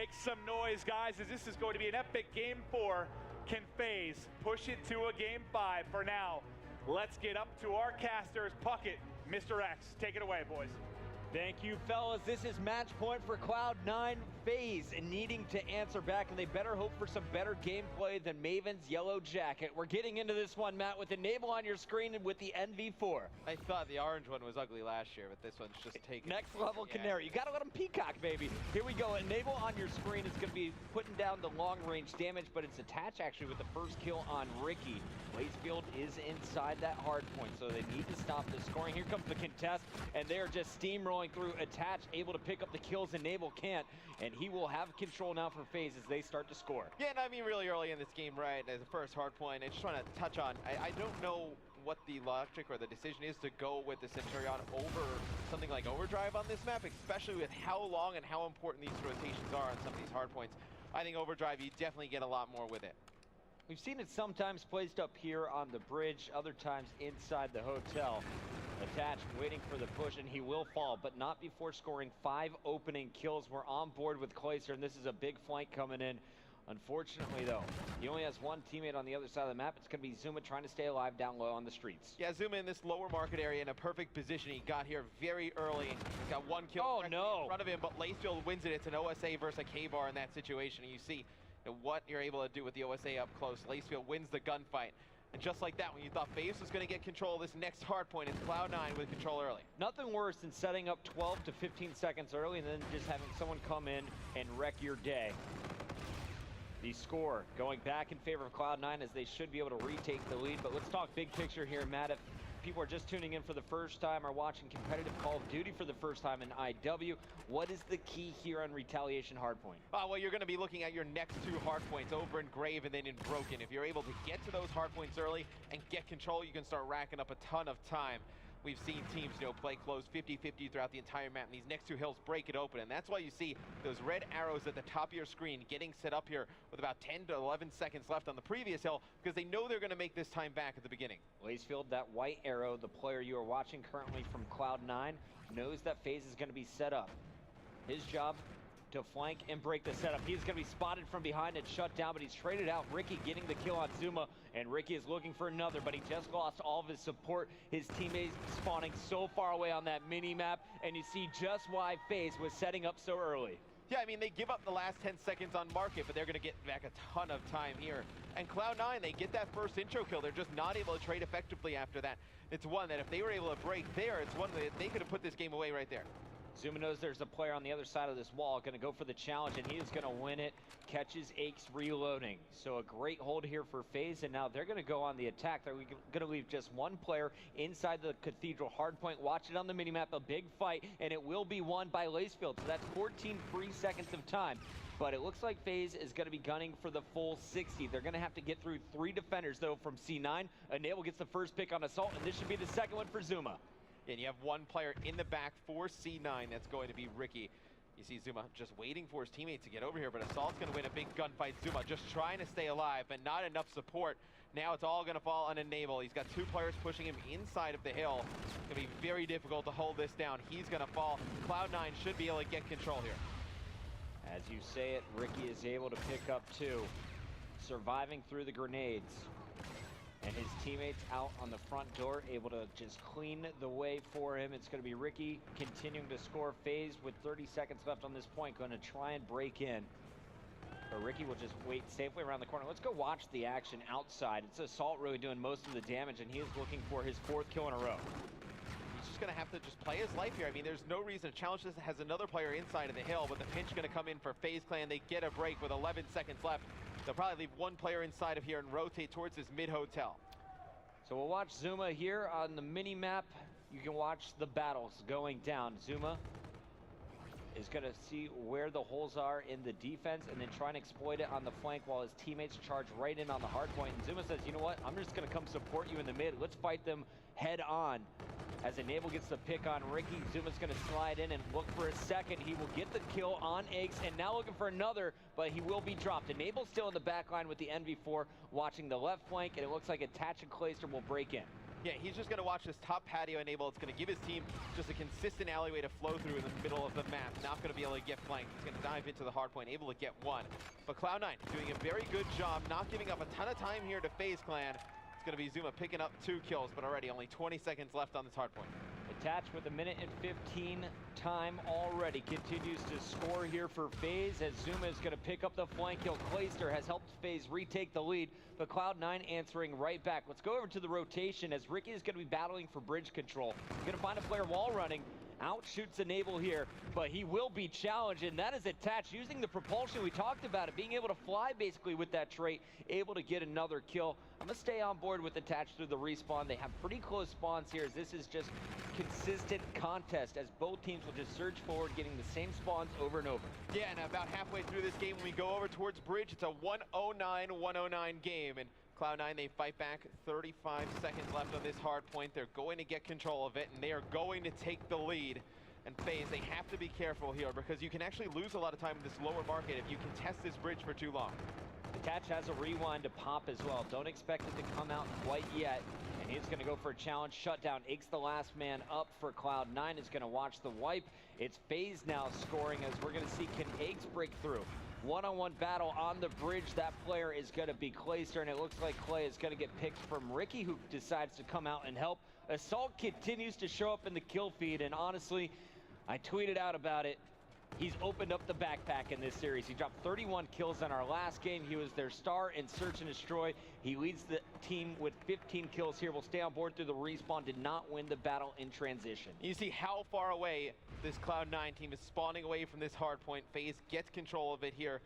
Make some noise, guys, as this is going to be an epic Game 4. Can FaZe push it to a Game 5? For now, let's get up to our casters. Puckett, Mr. X, take it away, boys. Thank you, fellas. This is match point for Cloud9. FaZe needing to answer back, and they better hope for some better gameplay than Maven's Yellow Jacket. We're getting into this one, Matt, with Enable on your screen and with the NV4. I thought the orange one was ugly last year, but this one's just taken. Next level Canary. You gotta let him peacock, baby. Here we go. Enable on your screen is gonna be putting down the long range damage, but it's attached actually with the first kill on Ricky. Blazefield is inside that hard point, so they need to stop the scoring. Here comes the contest, and they're just steamrolling through. Attach, able to pick up the kills, Enable can't, and he will have control now for FaZe as they start to score. Yeah, and I mean really early in this game, right, as the first hard point, I just want to touch on, I don't know what the logic or the decision is to go with the Centurion over something like Overdrive on this map, especially with how long and how important these rotations are on some of these hard points. I think Overdrive, you definitely get a lot more with it. We've seen it sometimes placed up here on the bridge, other times inside the hotel. Attached, waiting for the push, and he will fall, but not before scoring 5 opening kills. We're on board with Clayster, and this is a big flank coming in. Unfortunately, though, he only has one teammate on the other side of the map. It's going to be Zuma trying to stay alive down low on the streets. Yeah, Zuma in this lower market area in a perfect position. He got here very early. He's got one kill in front of him, but Blazefield wins it. It's an OSA versus a K-bar in that situation, and you see what you're able to do with the OSA up close. Blazefield wins the gunfight. And just like that, when you thought FaZe was going to get control of this next hard point, it's Cloud9 with control early. Nothing worse than setting up 12 to 15 seconds early and then just having someone come in and wreck your day. The score going back in favor of Cloud9 as they should be able to retake the lead. But let's talk big picture here, Matt. If people are just tuning in for the first time or watching competitive Call of Duty for the first time in IW, what is the key here on Retaliation Hardpoint? Well, you're going to be looking at your next 2 hardpoints over in Grave and then in Broken. If you're able to get to those hardpoints early and get control, you can start racking up a ton of time. We've seen teams, play close 50-50 throughout the entire map, and these next 2 hills break it open, and that's why you see those red arrows at the top of your screen getting set up here with about 10 to 11 seconds left on the previous hill, because they know they're going to make this time back at the beginning. Blazefield, that white arrow, the player you are watching currently from Cloud9, knows that FaZe is going to be set up. His job to flank and break the setup. He's going to be spotted from behind and shut down, but he's traded out. Ricky getting the kill on Zuma, and Ricky is looking for another, but he just lost all of his support. His teammates spawning so far away on that mini-map, and you see just why FaZe was setting up so early. Yeah, I mean, they give up the last 10 seconds on market, but they're going to get back a ton of time here. And Cloud9, they get that first intro kill. They're just not able to trade effectively after that. It's one that if they were able to break there, it's one that they could have put this game away right there. Zuma knows there's a player on the other side of this wall going to go for the challenge, and he is going to win it. Catches Aches reloading. So a great hold here for FaZe, and now they're going to go on the attack. They're going to leave just one player inside the Cathedral hardpoint. Watch it on the minimap, a big fight, and it will be won by Blazefield. So that's 14 free seconds of time. But it looks like FaZe is going to be gunning for the full 60. They're going to have to get through 3 defenders, though, from C9. Enable gets the first pick on Assault, and this should be the second one for Zuma. And you have one player in the back for C9. That's going to be Ricky. You see Zuma just waiting for his teammate to get over here, but Assault's going to win a big gunfight. Zuma just trying to stay alive, but not enough support. Now it's all going to fall on Enable. He's got 2 players pushing him inside of the hill. It's going to be very difficult to hold this down. He's going to fall. Cloud9 should be able to get control here. As you say it, Ricky is able to pick up 2, surviving through the grenades. And his teammates out on the front door, able to just clean the way for him. It's going to be Ricky continuing to score. FaZe with 30 seconds left on this point, going to try and break in. But Ricky will just wait safely around the corner. Let's go watch the action outside. It's Assault really doing most of the damage, and he is looking for his 4th kill in a row. He's just going to have to just play his life here. I mean, there's no reason to challenge this. Has another player inside of the hill, but the pinch going to come in for FaZe Clan. They get a break with 11 seconds left. They'll probably leave one player inside of here and rotate towards this mid-hotel. So we'll watch Zuma here on the mini-map. You can watch the battles going down. Zuma is going to see where the holes are in the defense and then try and exploit it on the flank while his teammates charge right in on the hard point. And Zuma says, you know what, I'm just going to come support you in the mid. Let's fight them head on. As Enable gets the pick on Ricky, Zuma's going to slide in and look for a second. He will get the kill on Aches, and now looking for another, but he will be dropped. Enable still in the back line with the NV4, watching the left flank, and it looks like Attach and Clayster will break in. Yeah, he's just going to watch this top patio enable. It's going to give his team just a consistent alleyway to flow through in the middle of the map. Not going to be able to get flanked. He's going to dive into the hardpoint, able to get one. But Cloud9 doing a very good job, not giving up a ton of time here to FaZe Clan. It's going to be Zuma picking up 2 kills, but already only 20 seconds left on this hardpoint. Attached with 1 minute and 15 time already. Continues to score here for FaZe as Zuma is going to pick up the flank kill. Clayster has helped FaZe retake the lead, but Cloud9 answering right back. Let's go over to the rotation as Ricky is going to be battling for bridge control. Going to find a player wall running. Outshoots Enable here, but he will be challenged, and that is attached using the propulsion. We talked about it, being able to fly basically with that trait, able to get another kill. I'm going to stay on board with attached through the respawn. They have pretty close spawns here as this is just consistent contest as both teams will just surge forward, getting the same spawns over and over. Yeah, and about halfway through this game, when we go over towards bridge, it's a 109-109 game, and Cloud9, they fight back. 35 seconds left on this hard point. They're going to get control of it, and they are going to take the lead. And FaZe, they have to be careful here because you can actually lose a lot of time in this lower market if you contest this bridge for too long. Attach has a rewind to pop as well. Don't expect it to come out quite yet. And he's going to go for a challenge shutdown. Ake's the last man up for Cloud9. Is going to watch the wipe. It's FaZe now scoring as we're going to see can Ake's break through. One-on-one battle on the bridge. That player is going to be Clayster, and it looks like Clay is going to get picked from Ricky, who decides to come out and help. Assault continues to show up in the kill feed, and honestly, I tweeted out about it. He's opened up the backpack in this series. He dropped 31 kills in our last game. He was their star in Search and Destroy. He leads the team with 15 kills here. Will stay on board through the respawn. Did not win the battle in transition. You see how far away this Cloud9 team is spawning away from this hard point. FaZe gets control of it here.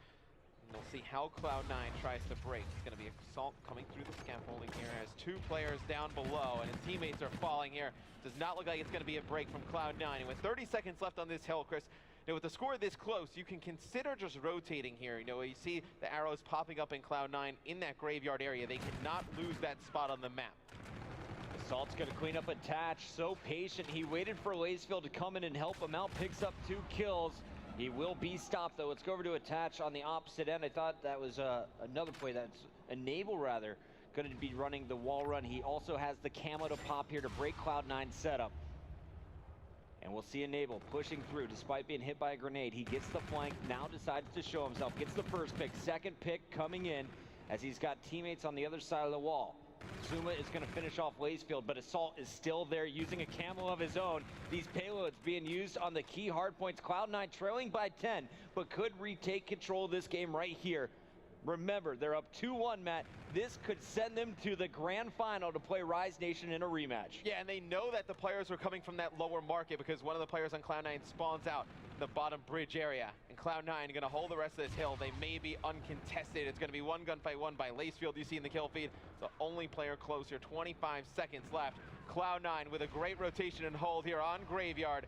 And we'll see how Cloud9 tries to break. It's going to be Assault coming through the scaffolding here. Has 2 players down below, and his teammates are falling here. Does not look like it's going to be a break from Cloud9. And with 30 seconds left on this hill, Chris, now with the score this close, you can consider just rotating here. You know, you see the arrows popping up in Cloud9 in that graveyard area. They cannot lose that spot on the map. Assault's going to clean up Attach. So patient. He waited for Lacefield to come in and help him out. Picks up 2 kills. He will be stopped, though. Let's go over to Attach on the opposite end. I thought that was another play. That's Enable, rather, going to be running the wall run. He also has the camo to pop here to break Cloud9's setup. And we'll see Enable pushing through despite being hit by a grenade. He gets the flank, now decides to show himself. Gets the first pick, second pick coming in as he's got teammates on the other side of the wall. Zuma is going to finish off Lacefield, but Assault is still there using a camo of his own. These payloads being used on the key hard points. Cloud9 trailing by 10, but could retake control of this game right here. Remember, they're up 2-1, Matt. This could send them to the grand final to play Rise Nation in a rematch. Yeah, and they know that the players are coming from that lower market because one of the players on Cloud9 spawns out in the bottom bridge area. And Cloud9 are going to hold the rest of this hill. They may be uncontested. It's going to be one gunfight won by Lacefield. You see in the kill feed, the only player close here. 25 seconds left. Cloud9 with a great rotation and hold here on Graveyard.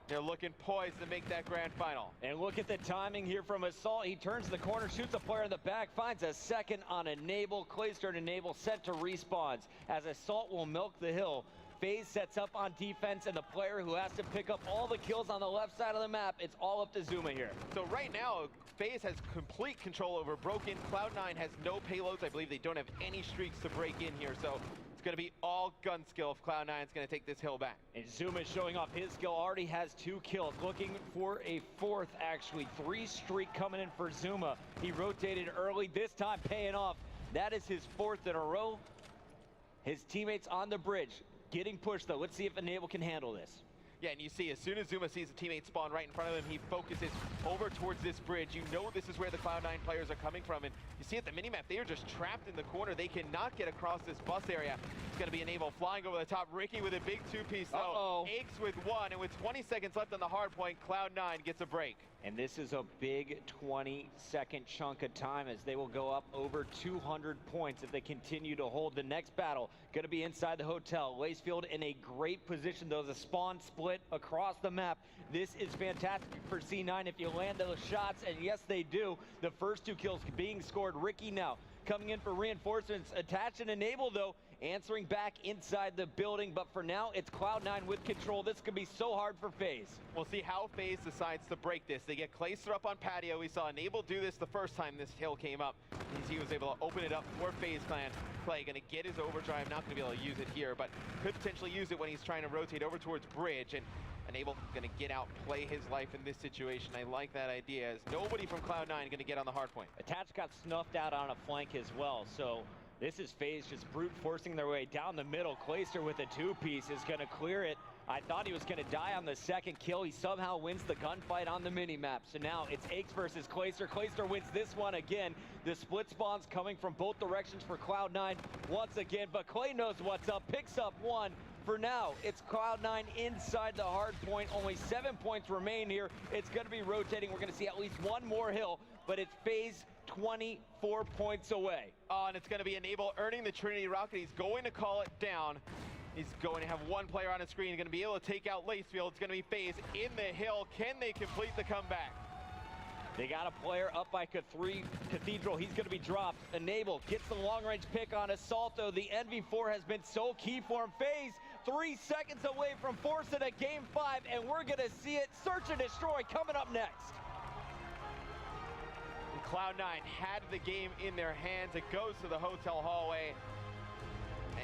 They're looking poised to make that grand final. And look at the timing here from Assault. He turns the corner, shoots a player in the back, finds a second on Enable. Clayster and Enable set to respawns as Assault will milk the hill. FaZe sets up on defense, and the player who has to pick up all the kills on the left side of the map, it's all up to Zuma here. So right now, FaZe has complete control over Broken. Cloud9 has no payloads. I believe they don't have any streaks to break in here, so it's going to be all gun skill if Cloud9 is going to take this hill back. And Zuma is showing off his skill, already has 2 kills, looking for a 4th, actually. 3 streak coming in for Zuma. He rotated early, this time paying off. That is his 4th in a row. His teammates on the bridge getting pushed, though. Let's see if Enable can handle this. Yeah, and you see, as soon as Zuma sees a teammate spawn right in front of him, he focuses over towards this bridge. You know this is where the Cloud9 players are coming from, and you see at the minimap, they are just trapped in the corner. They cannot get across this bus area. It's going to be Enable flying over the top. Ricky with a big 2-piece, though. Aches with 1, and with 20 seconds left on the hard point, Cloud9 gets a break. And this is a big 20-second chunk of time as they will go up over 200 points if they continue to hold. The next battle going to be inside the hotel. Lacefield in a great position, though. The spawn split across the map. This is fantastic for C9 if you land those shots, and yes, they do. The first 2 kills being scored. Ricky now coming in for reinforcements. Attach and Enable, though, answering back inside the building, but for now, it's Cloud9 with control. This could be so hard for FaZe. We'll see how FaZe decides to break this. They get Clayster up on patio. We saw Enable do this the first time this hill came up. He was able to open it up for FaZe Clan. Clay gonna get his overdrive, not gonna be able to use it here, but could potentially use it when he's trying to rotate over towards Bridge. And Enable gonna get out, play his life in this situation. I like that idea, as nobody from Cloud9 gonna get on the hard point. Attach got snuffed out on a flank as well, so this is FaZe just brute forcing their way down the middle. Clayster with a two-piece is gonna clear it. I thought he was gonna die on the second kill. He somehow wins the gunfight on the mini-map. So now it's Aches versus Clayster. Clayster wins this one again. The split spawns coming from both directions for Cloud9 once again, but Clay knows what's up, picks up one. For now, it's Cloud9 inside the hard point. Only 7 points remain here. It's gonna be rotating. We're gonna see at least one more hill, but it's FaZe 24 points away. Oh, and it's going to be Enable earning the Trinity Rocket. He's going to call it down. He's going to have one player on his screen. He's going to be able to take out Lacefield. It's going to be FaZe in the hill. Can they complete the comeback? They got a player up by Cathedral. He's going to be dropped. Enable gets the long-range pick on Assault, though. The NV4 has been so key for him. FaZe 3 seconds away from forcing a Game 5, and we're going to see it. Search and Destroy coming up next. Cloud9 had the game in their hands. It goes to the hotel hallway,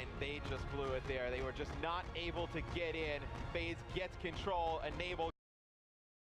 and they just blew it there. They were just not able to get in. FaZe gets control. Enable